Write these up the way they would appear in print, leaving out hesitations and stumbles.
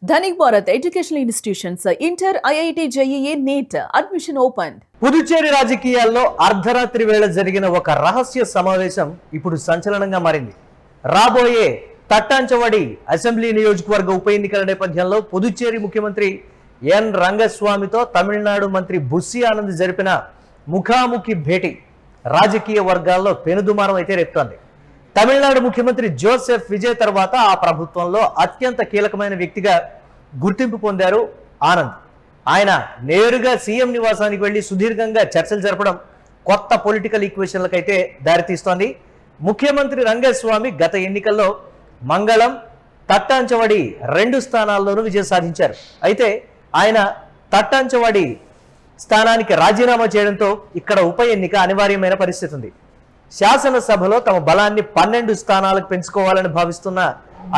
Dhanik Bharat educational institutions inter IIT JEE NEET admission open. Puducherry రాజకీయాల్లో అర్ధరాత్రి వేళ జరిగిన ఒక రహస్య సమావేశం ఇప్పుడు సంచలనంగా మారింది. రాబోయే తట్టాంచవడి అసెంబ్లీ నియోజకవర్గ ఉప ఎన్నికల నేపథ్యంలో పుదుచ్చేరి ముఖ్యమంత్రి ఎన్ రంగస్వామితో తమిళనాడు మంత్రి బుస్సి ఆనంద్ జరిపిన ముఖాముఖి భేటీ రాజకీయ వర్గాల్లో పెనుదుమారం అయితే రేపుతోంది. తమిళనాడు ముఖ్యమంత్రి జోసెఫ్ విజయ్ తర్వాత ఆ ప్రభుత్వంలో అత్యంత కీలకమైన వ్యక్తిగా గుర్తింపు పొందారు ఆనంద్. ఆయన నేరుగా సీఎం నివాసానికి వెళ్లి సుదీర్ఘంగా చర్చలు జరపడం కొత్త పొలిటికల్ ఈక్వేషన్లకైతే దారితీస్తోంది. ముఖ్యమంత్రి రంగస్వామి గత ఎన్నికల్లో మంగళం, తట్టాంచవడి 2 స్థానాల్లోనూ విజయం సాధించారు. అయితే ఆయన తట్టాంచవడి స్థానానికి రాజీనామా చేయడంతో ఇక్కడ ఉప ఎన్నిక అనివార్యమైన పరిస్థితి ఉంది. శాసనసభలో తమ బలాన్ని 12 స్థానాలకు పెంచుకోవాలని భావిస్తున్న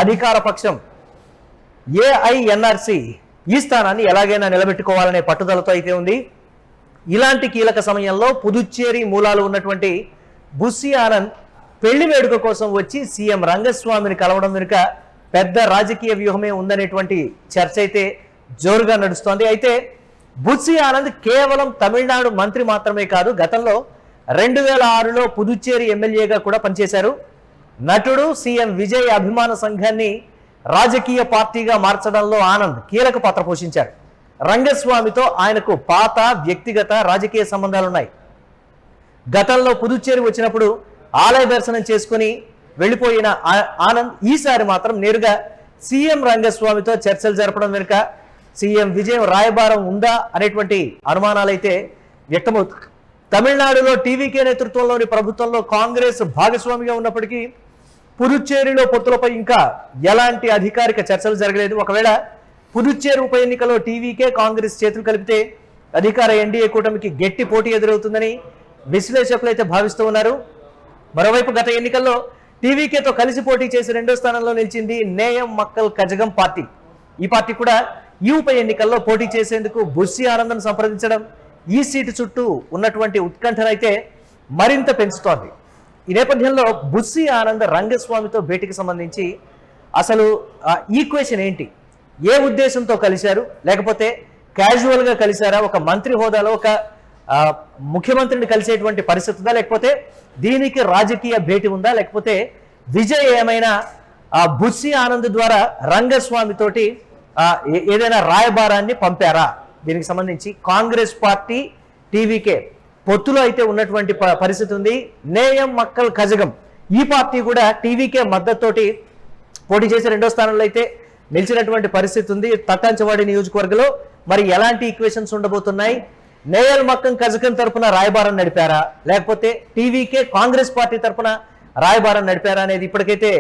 అధికార పక్షం ఏఐఎన్ఆర్సీ ఈ స్థానాన్ని ఎలాగైనా నిలబెట్టుకోవాలనే పట్టుదలతో అయితే ఉంది. ఇలాంటి కీలక సమయంలో పుదుచ్చేరి మూలాలు ఉన్నటువంటి బుస్సి ఆనంద్ పెళ్లి వేడుక కోసం వచ్చి సీఎం రంగస్వామిని కలవడం వెనుక పెద్ద రాజకీయ వ్యూహమే ఉందనేటువంటి చర్చ అయితే జోరుగా నడుస్తోంది. అయితే బుస్సి ఆనంద్ కేవలం తమిళనాడు మంత్రి మాత్రమే కాదు, గతంలో 2006లో పుదుచ్చేరి ఎమ్మెల్యేగా కూడా పనిచేశారు. నటుడు సీఎం విజయ్ అభిమాన సంఘాన్ని రాజకీయ పార్టీగా మార్చడంలో ఆనంద్ కీలక పాత్ర పోషించారు. రంగస్వామితో ఆయనకు పాత వ్యక్తిగత రాజకీయ సంబంధాలున్నాయి. గతంలో పుదుచ్చేరి వచ్చినప్పుడు ఆలయ దర్శనం చేసుకుని వెళ్ళిపోయిన ఆనంద్ ఈసారి మాత్రం నేరుగా సీఎం రంగస్వామితో చర్చలు జరపడం వెనుక సీఎం విజయ్ రాయబారం ఉందా అనేటువంటి అనుమానాలైతే వ్యక్తమవుతాయి. తమిళనాడులో టీవీకే నేతృత్వంలోని ప్రభుత్వంలో కాంగ్రెస్ భాగస్వామిగా ఉన్నప్పటికీ పుదుచ్చేరిలో పొత్తులపై ఇంకా ఎలాంటి అధికారిక చర్చలు జరగలేదు. ఒకవేళ పుదుచ్చేరి ఉప ఎన్నికలో టీవీకే కాంగ్రెస్ చేతులు కలిపితే అధికార ఎన్డీఏ కూటమికి గట్టి పోటీ ఎదురవుతుందని విశ్లేషకులు అయితే భావిస్తూ ఉన్నారు. మరోవైపు గత ఎన్నికల్లో టీవీకేతో కలిసి పోటీ చేసి 2వ స్థానంలో నిలిచింది నేయం మక్కల్ కజగం పార్టీ. ఈ పార్టీ కూడా ఈ ఉప ఎన్నికల్లో పోటీ చేసేందుకు బుస్సి ఆనంద్ను సంప్రదించడం ఈ సీటు చుట్టూ ఉన్నటువంటి ఉత్కంఠనైతే మరింత పెంచుతోంది. ఈ నేపథ్యంలో బుస్సి ఆనంద్ రంగస్వామితో భేటీకి సంబంధించి అసలు ఈక్వేషన్ ఏంటి? ఏ ఉద్దేశంతో కలిశారు? లేకపోతే క్యాజువల్గా కలిశారా? ఒక మంత్రి హోదాలో ఒక ముఖ్యమంత్రిని కలిసేటువంటి పరిస్థితి ఉందా? లేకపోతే దీనికి రాజకీయ భేటీ ఉందా? లేకపోతే విజయ్ ఏమైనా బుస్సి ఆనంద్ ద్వారా రంగస్వామితోటి ఏదైనా రాయబారాన్ని పంపారా? దీనికి సంబంధించి కాంగ్రెస్ పార్టీ టీవీకే పొత్తులో అయితే ఉన్నటువంటి పరిస్థితి ఉంది. నేయం మక్కల్ కజగం ఈ పార్టీ కూడా టీవీకే మద్దతుతోటి పోటీ చేసి 2వ స్థానంలో అయితే నిలిచినటువంటి పరిస్థితి ఉంది. తట్టాంచవాడి నియోజకవర్గంలో మరి ఎలాంటి ఈక్వేషన్స్ ఉండబోతున్నాయి? నేయల్ మక్కం కజగం తరపున రాయబారం నడిపారా? లేకపోతే టీవీకే కాంగ్రెస్ పార్టీ తరపున రాయబారం నడిపారా అనేది ఇప్పటికైతే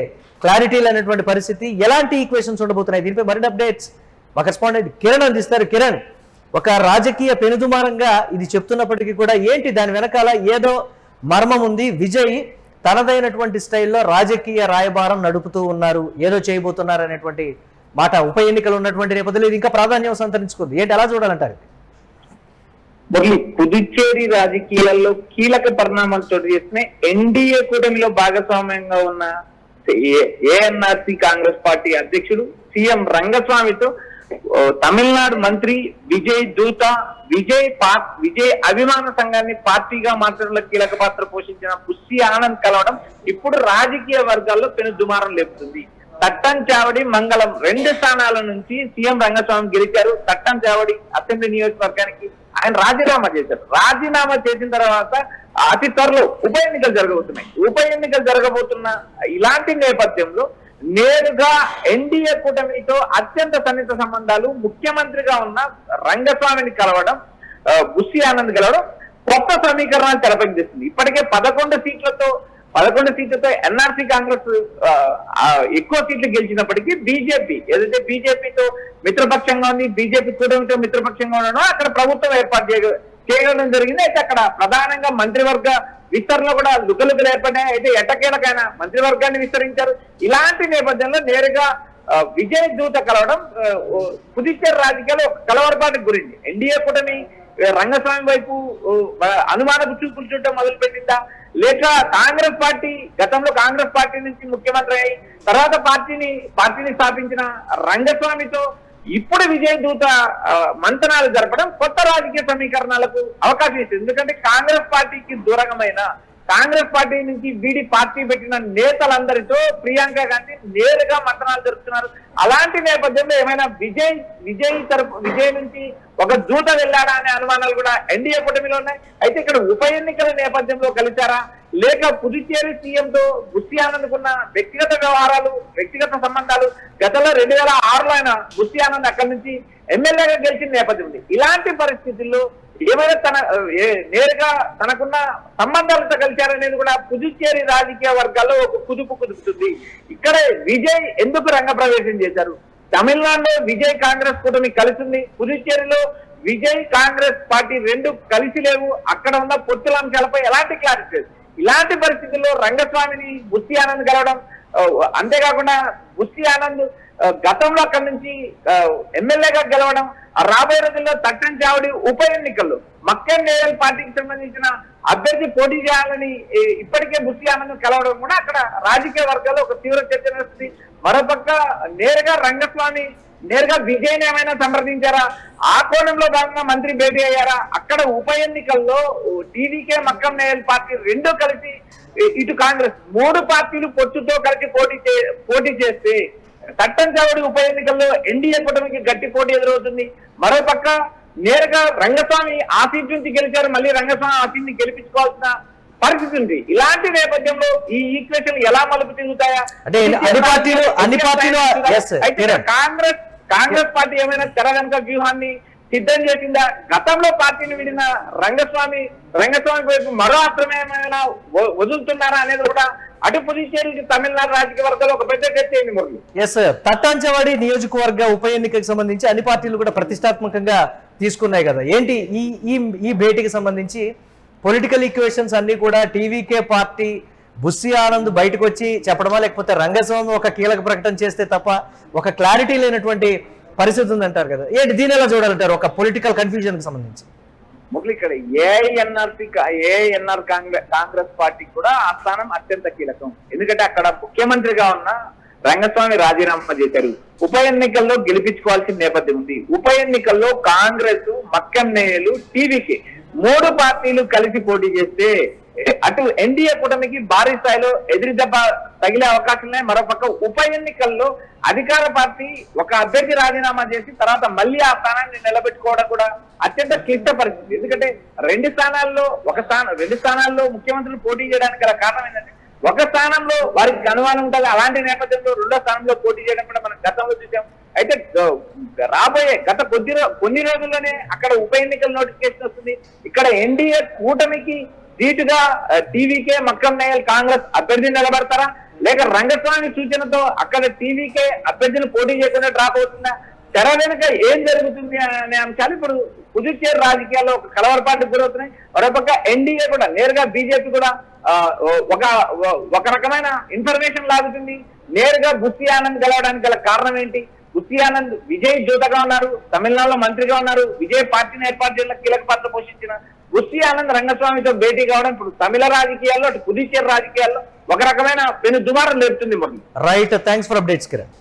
క్లారిటీ లేనటువంటి పరిస్థితి. ఎలాంటి ఈక్వేషన్స్ ఉండబోతున్నాయి? దీనిపై మరిన్ని అప్డేట్స్ మా కరెస్పాండెంట్ కిరణ్ అందిస్తారు. కిరణ్, ఒక రాజకీయ పెనుదుమారంగా ఇది చెప్తున్నప్పటికీ కూడా ఏంటి దాని వెనకాల? ఏదో మర్మం ఉంది. విజయ్ తనదైనటువంటి స్టైల్లో రాజకీయ రాయబారం నడుపుతూ ఉన్నారు, ఏదో చేయబోతున్నారు అనేటువంటి మాట ఉప ఎన్నికలు ఉన్నటువంటి నేపథ్యంలో ఇది ఇంకా ప్రాధాన్యం సంతరించుకుంది. ఏంటి, ఎలా చూడాలంటారు? పుదుచ్చేరి రాజకీయాల్లో కీలక పరిణామాలు చోటు చేస్తున్నాయి. ఎన్డీఏ కూటమిలో భాగస్వామ్యంగా ఉన్న ఏఎన్ఆర్సీ కాంగ్రెస్ పార్టీ అధ్యక్షుడు సీఎం రంగస్వామితో తమిళనాడు మంత్రి విజయ్ దూత విజయ్ అభిమాన సంఘాన్ని పార్టీగా మార్చడంలో కీలక పాత్ర పోషించిన బుస్సి ఆనంద్ కలవడం ఇప్పుడు రాజకీయ వర్గాల్లో పెను దుమారం లేపుతుంది. తట్టంచావడి, మంగళం 2 స్థానాల నుంచి సీఎం రంగస్వామి గెలిచారు. తట్టంచావడి అసెంబ్లీ నియోజకవర్గానికి ఆయన రాజీనామా చేశారు. రాజీనామా చేసిన తర్వాత అతి త్వరలో ఉప ఎన్నికలు జరగబోతున్నాయి. ఉప ఎన్నికలు జరగబోతున్న ఇలాంటి నేపథ్యంలో నేరుగా ఎన్డీఏ కూటమితో అత్యంత సన్నిహిత సంబంధాలు ముఖ్యమంత్రిగా ఉన్న రంగస్వామిని కలవడం, బుస్సి ఆనంద్ కలవడం కొత్త సమీకరణాలు తెరపందిస్తుంది. ఇప్పటికే 11 సీట్లతో ఎన్ఆర్సీ కాంగ్రెస్ ఎక్కువ సీట్లు గెలిచినప్పటికీ బీజేపీతో మిత్రపక్షంగా ఉంది, బీజేపీ కూటమితో మిత్రపక్షంగా ఉండడం అక్కడ ప్రభుత్వం ఏర్పాటు చేయడం జరిగింది. అయితే అక్కడ ప్రధానంగా మంత్రివర్గ విస్తరణలో కూడా లుకలుకలు ఏర్పడినాయి. అయితే ఎట్టకేలకైనా మంత్రివర్గాన్ని విస్తరించారు. ఇలాంటి నేపథ్యంలో నేరుగా విజయ్ దూత కలవడం పుదుచ్చేరి రాజకీయాల్లో కలవరపాటుకు గురించి ఎన్డీఏ కూటమి రంగస్వామి వైపు అనుమానపు చూపులు చూడటం మొదలు పెట్టిందా, లేక కాంగ్రెస్ పార్టీ గతంలో కాంగ్రెస్ పార్టీ నుంచి ముఖ్యమంత్రి అయి తర్వాత పార్టీని స్థాపించిన రంగస్వామితో ఇప్పుడు విజయ్ దూత మంతనాలు జరపడం కొత్త రాజకీయ సమీకరణాలకు అవకాశం ఇస్తుంది. ఎందుకంటే కాంగ్రెస్ పార్టీకి దూరంగమైన, కాంగ్రెస్ పార్టీ నుంచి వీడి పార్టీ పెట్టిన నేతలందరితో ప్రియాంక గాంధీ నేరుగా మంతనాలు జరుపుతున్నారు. అలాంటి నేపథ్యంలో ఏమైనా విజయ్ నుంచి ఒక దూత వెళ్ళాడా అనే అనుమానాలు కూడా ఎన్డీఏ కూటమిలో ఉన్నాయి. అయితే ఇక్కడ ఉప ఎన్నికల నేపథ్యంలో కలిశారా, లేక పుదుచ్చేరి సీఎంతో బుస్సి ఆనంద్ ఉన్న వ్యక్తిగత వ్యవహారాలు, వ్యక్తిగత సంబంధాలు, గతంలో 2006లో ఆయన బుస్సి ఆనంద్ అక్కడి నుంచి ఎమ్మెల్యేగా గెలిచిన నేపథ్యం ఉంది. ఇలాంటి పరిస్థితుల్లో ఏమైనా నేరుగా తనకున్న సంబంధాలతో కలిశారనేది కూడా పుదుచ్చేరి రాజకీయ వర్గాల్లో ఒక కుదుపుతుంది. ఇక్కడ విజయ్ ఎందుకు రంగప్రవేశం చేశారు? తమిళనాడులో విజయ్ కాంగ్రెస్ కూటమి కలిసింది, పుదుచ్చేరిలో విజయ్ కాంగ్రెస్ పార్టీ రెండు కలిసి లేవు. అక్కడ ఉన్న పొత్తుల అంశాలపై ఎలాంటి క్లారిటీ లేదు. ఇలాంటి పరిస్థితుల్లో రంగస్వామిని బుస్సి ఆనంద్ కలవడం, అంతేకాకుండా బుస్సి ఆనంద్ గతంలో అక్కడి నుంచి ఎమ్మెల్యేగా గెలవడం, రాబోయే రోజుల్లో తట్టంచావడి ఉప ఎన్నికల్లో మక్కన్ నేయల్ పార్టీకి సంబంధించిన అభ్యర్థి పోటీ చేయాలని ఇప్పటికే బుస్సి ఆనంద్ కలవడం కూడా అక్కడ రాజకీయ వర్గాల్లో ఒక తీవ్ర చర్చ నడుస్తుంది. మరోపక్క నేరుగా విజయ్ ఏమైనా సంప్రదించారా? ఆ కోణంలో భాగంగా మంత్రి భేటీ అయ్యారా? అక్కడ ఉప ఎన్నికల్లో టీవీకే మక్కన్ నేయల్ పార్టీ రెండు కలిసి, ఇటు కాంగ్రెస్ 3 పార్టీలు పొత్తుతో కలిసి పోటీ చేస్తే తట్టంచావడి ఉప ఎన్నికల్లో ఎన్డీఏ కూటమికి గట్టి పోటీ ఎదురవుతుంది. మరోపక్క నేరుగా రంగస్వామి ఆ సీట్ నుంచి గెలిచారు, మళ్ళీ రంగస్వామి ఆ సీట్ ని గెలిపించుకోవాల్సిన పరిస్థితి ఉంది. ఇలాంటి నేపథ్యంలో ఈ ఈక్వేషన్ ఎలా మలుపు తిరుగుతాయా? అంటే అన్ని పార్టీలు కాంగ్రెస్ పార్టీ ఏమైనా తెర వెనుక వ్యూహాన్ని సిద్ధం చేసిందా? గతంలో పార్టీని విడిన రంగస్వామి వైపు మరో అస్త్రమే ఏమైనా వదులుతున్నారా అనేది కూడా అటు పుదుచ్చేరికి తమిళనాడు రాజకీయ వర్గాలు ఒక పెద్ద చర్చ అయింది. మురళి, ఎస్, తట్టాంచవాడి నియోజకవర్గ ఉప ఎన్నికకి సంబంధించి అన్ని పార్టీలు కూడా ప్రతిష్టాత్మకంగా తీసుకున్నాయి కదా. ఏంటి ఈ భేటీకి సంబంధించి పొలిటికల్ ఈక్వేషన్స్ అన్ని కూడా టీవీకే పార్టీ బుస్సి ఆనంద్ బయటకు వచ్చి చెప్పడమా, లేకపోతే రంగస్వామి ఒక కీలక ప్రకటన చేస్తే తప్ప ఒక క్లారిటీ లేనటువంటి పరిస్థితి ఉందంటారు కదా. ఏంటి దీని ఎలా చూడాలంటారు ఒక పొలిటికల్ కన్ఫ్యూజన్ కి సంబంధించి? మురళి, ఇక్కడ ఏఐఎన్ఆర్ కాంగ్రెస్ పార్టీకి కూడా ఆ స్థానం అత్యంత కీలకం. ఎందుకంటే అక్కడ ముఖ్యమంత్రిగా ఉన్న రంగస్వామి రాజీనామా చేశారు. ఉప ఎన్నికల్లో గెలిపించుకోవాల్సిన నేపథ్యం ఉంది. ఉప ఎన్నికల్లో కాంగ్రెస్, మక్కన్నయ్యలు, టీవీకి 3 పార్టీలు కలిసి పోటీ చేస్తే అటు ఎన్డీఏ కూటమికి భారీ స్థాయిలో ఎదురు దెబ్బ తగిలే అవకాశం ఉన్నాయి. మరోపక్క ఉప ఎన్నికల్లో అధికార పార్టీ ఒక అభ్యర్థి రాజీనామా చేసి తర్వాత మళ్ళీ ఆ స్థానాన్ని నిలబెట్టుకోవడం కూడా అత్యంత క్లిష్ట పరిస్థితి. ఎందుకంటే రెండు స్థానాల్లో ముఖ్యమంత్రులు పోటీ చేయడానికి గల కారణం ఏంటంటే ఒక స్థానంలో వారికి అనుమానం ఉంటుంది. అలాంటి నేపథ్యంలో 2వ స్థానంలో పోటీ చేయడం కూడా మనం గతంలో చూసాం. అయితే రాబోయే కొన్ని రోజుల్లోనే అక్కడ ఉప ఎన్నికల నోటిఫికేషన్ వస్తుంది. ఇక్కడ ఎన్డీఏ కూటమికి ధీటుగా టీవీకే మక్కన్ నేయల్ కాంగ్రెస్ అభ్యర్థి నిలబడతారా, లేక రంగస్వామి సూచనతో అక్కడ టీవీకే అభ్యర్థులు పోటీ చేయకుండా డ్రాప్ అవుతుందా? తెర వెనుక ఏం జరుగుతుంది అనే అంశాలు ఇప్పుడు పుదుచ్చేరి రాజకీయాల్లో ఒక కలవరపాటుకు గురవుతున్నాయి. మరోపక్క ఎన్డీఏ కూడా నేరుగా బీజేపీ కూడా ఒక రకమైన ఇన్ఫర్మేషన్ లాగుతుంది. నేరుగా బుస్సి ఆనంద్ గెలవడానికి గల కారణం ఏంటి? బుస్సి ఆనంద్ విజయ్ జోతగా ఉన్నారు, తమిళనాడులో మంత్రిగా ఉన్నారు, విజయ్ పార్టీని ఏర్పాటు చేయడంలో కీలక పాత్ర పోషించిన బుస్సి ఆనంద్ రంగస్వామితో భేటీ కావడం ఇప్పుడు తమిళ రాజకీయాల్లో, అటు పుదుచ్చేరి రాజకీయాల్లో ఒక రకమైన పెను దుమారం లేపుతుంది. Right, thanks for updates Kiran.